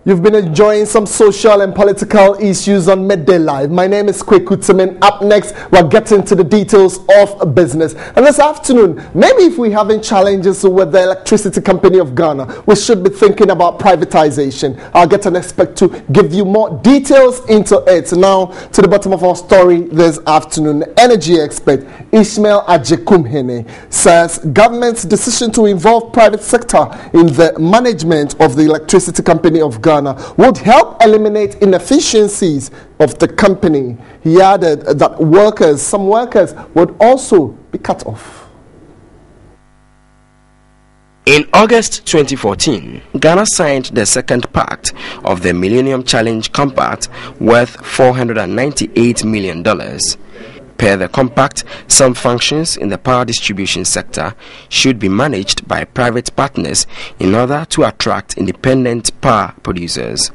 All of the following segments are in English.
You've been enjoying some social and political issues on Midday Live. My name is Kweku Timin. Up next, we're getting to the details of business. And this afternoon, maybe if we're having challenges with the electricity company of Ghana, we should be thinking about privatization. I'll get an expert to give you more details into it. Now, to the bottom of our story this afternoon, the energy expert Ishmael Ajekumhene says government's decision to involve private sector in the management of the electricity company of Ghana would help eliminate inefficiencies of the company. He added that some workers would also be cut off. In August 2014, Ghana signed the second part of the Millennium Challenge Compact worth $498 million. Per the compact, some functions in the power distribution sector should be managed by private partners in order to attract independent power producers.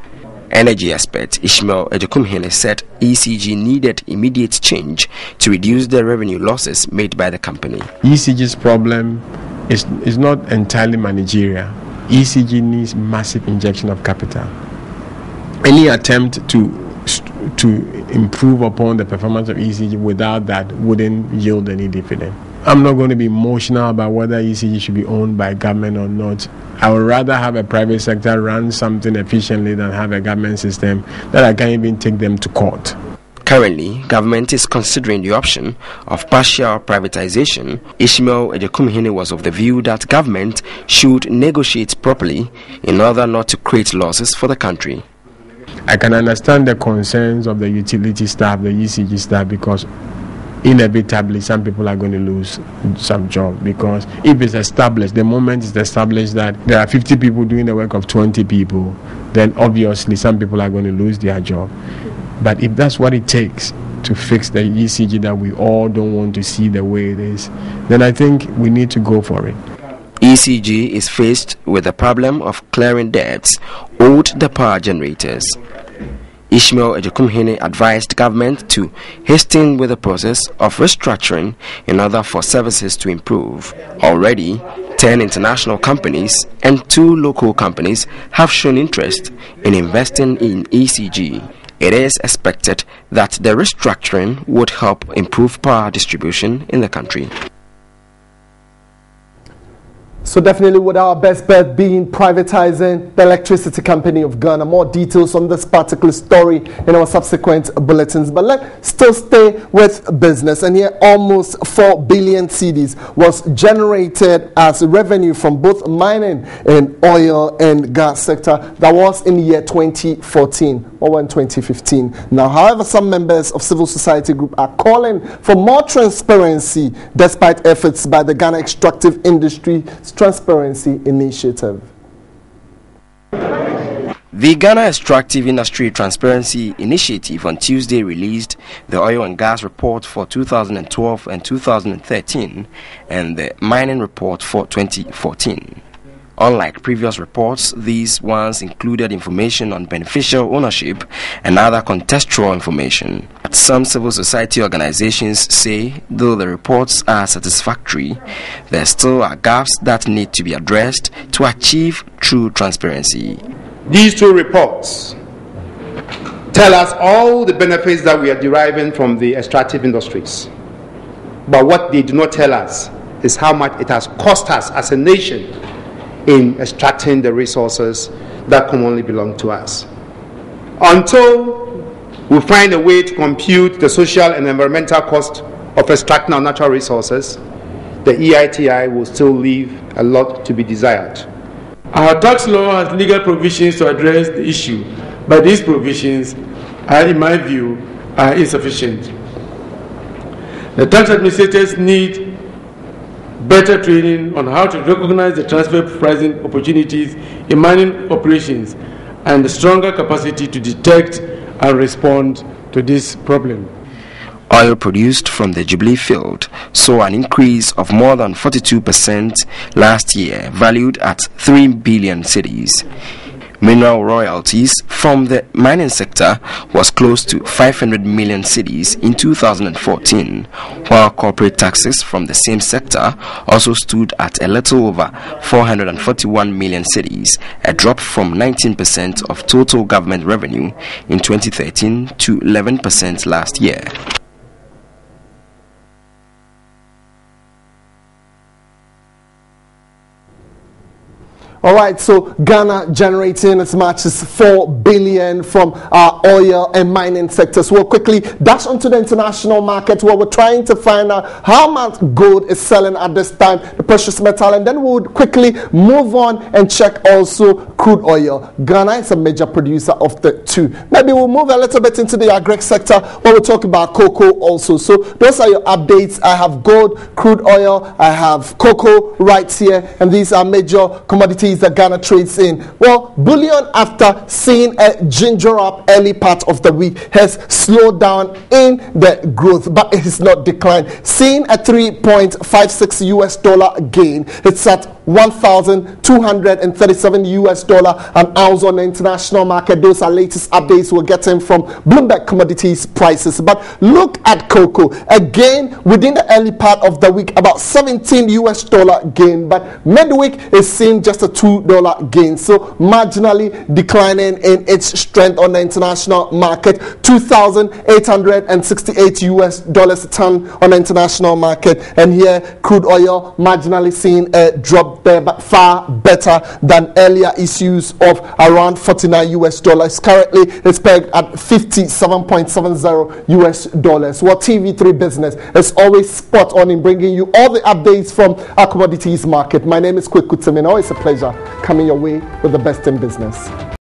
Energy expert Ishmael Ajekumhene said ECG needed immediate change to reduce the revenue losses made by the company. ECG's problem is not entirely managerial. ECG needs massive injection of capital. Any attempt to improve upon the performance of ECG without that wouldn't yield any dividend. I'm not going to be emotional about whether ECG should be owned by government or not. I would rather have a private sector run something efficiently than have a government system that I can't even take them to court. Currently, government is considering the option of partial privatization. Ishmael Ajekumhene was of the view that government should negotiate properly in order not to create losses for the country. I can understand the concerns of the utility staff, the ECG staff, because inevitably some people are going to lose some job, because if it's established, the moment it's established that there are 50 people doing the work of 20 people, then obviously some people are going to lose their job. But if that's what it takes to fix the ECG that we all don't want to see the way it is, then I think we need to go for it. ECG is faced with the problem of clearing debts owed the power generators. Ishmael Ajekumhene advised government to hasten with the process of restructuring in order for services to improve. Already, 10 international companies and 2 local companies have shown interest in investing in ECG. It is expected that the restructuring would help improve power distribution in the country. So definitely with our best bet being privatizing the electricity company of Ghana. More details on this particular story in our subsequent bulletins. But let's still stay with business. And here almost 4 billion cedis was generated as revenue from both mining and oil and gas sector. That was in the year 2014 or in 2015. Now, however, some members of civil society group are calling for more transparency despite efforts by the Ghana Extractive Industry Transparency Initiative. The Ghana Extractive Industry Transparency Initiative on Tuesday released the oil and gas report for 2012 and 2013 and the mining report for 2014. Unlike previous reports, these ones included information on beneficial ownership and other contextual information. But some civil society organizations say, though the reports are satisfactory, there still are gaps that need to be addressed to achieve true transparency. These 2 reports tell us all the benefits that we are deriving from the extractive industries. But what they do not tell us is how much it has cost us as a nation in extracting the resources that commonly belong to us. Until we find a way to compute the social and environmental cost of extracting our natural resources, the EITI will still leave a lot to be desired. Our tax law has legal provisions to address the issue, but these provisions are, in my view, insufficient. The tax administrators need better training on how to recognize the transfer pricing opportunities in mining operations and a stronger capacity to detect and respond to this problem. Oil produced from the Jubilee field saw an increase of more than 42% last year, valued at 3 billion cedis. Mineral royalties from the mining sector was close to 500 million cedis in 2014, while corporate taxes from the same sector also stood at a little over 441 million cedis, a drop from 19% of total government revenue in 2013 to 11% last year. All right, so Ghana generating as much as 4 billion from our oil and mining sectors. We'll quickly dash onto the international market where we're trying to find out how much gold is selling at this time, the precious metal, and then we'll quickly move on and check also crude oil. Ghana is a major producer of the two. Maybe we'll move a little bit into the agri sector where we'll talk about cocoa also. So those are your updates. I have gold, crude oil, I have cocoa right here, and these are major commodities that Ghana trades in. Well, bullion, after seeing a ginger up early part of the week, has slowed down in the growth, but it has not declined. Seeing a $3.56 US gain, it's at $1,237 US an ounce on the international market. Those are latest updates we're getting from Bloomberg Commodities prices. But look at cocoa again within the early part of the week, about $17 US gain, but midweek is seeing just a $2 gain, so marginally declining in its strength on the international market. $2,868 US a ton on the international market, and here crude oil marginally seeing a drop there, but far better than earlier issues of around $49 US. Currently it's pegged at $57.70 US. Well, TV3 Business is always spot on in bringing you all the updates from our commodities market. My name is Kwek Kutimin. Always a pleasure coming your way with the best in business.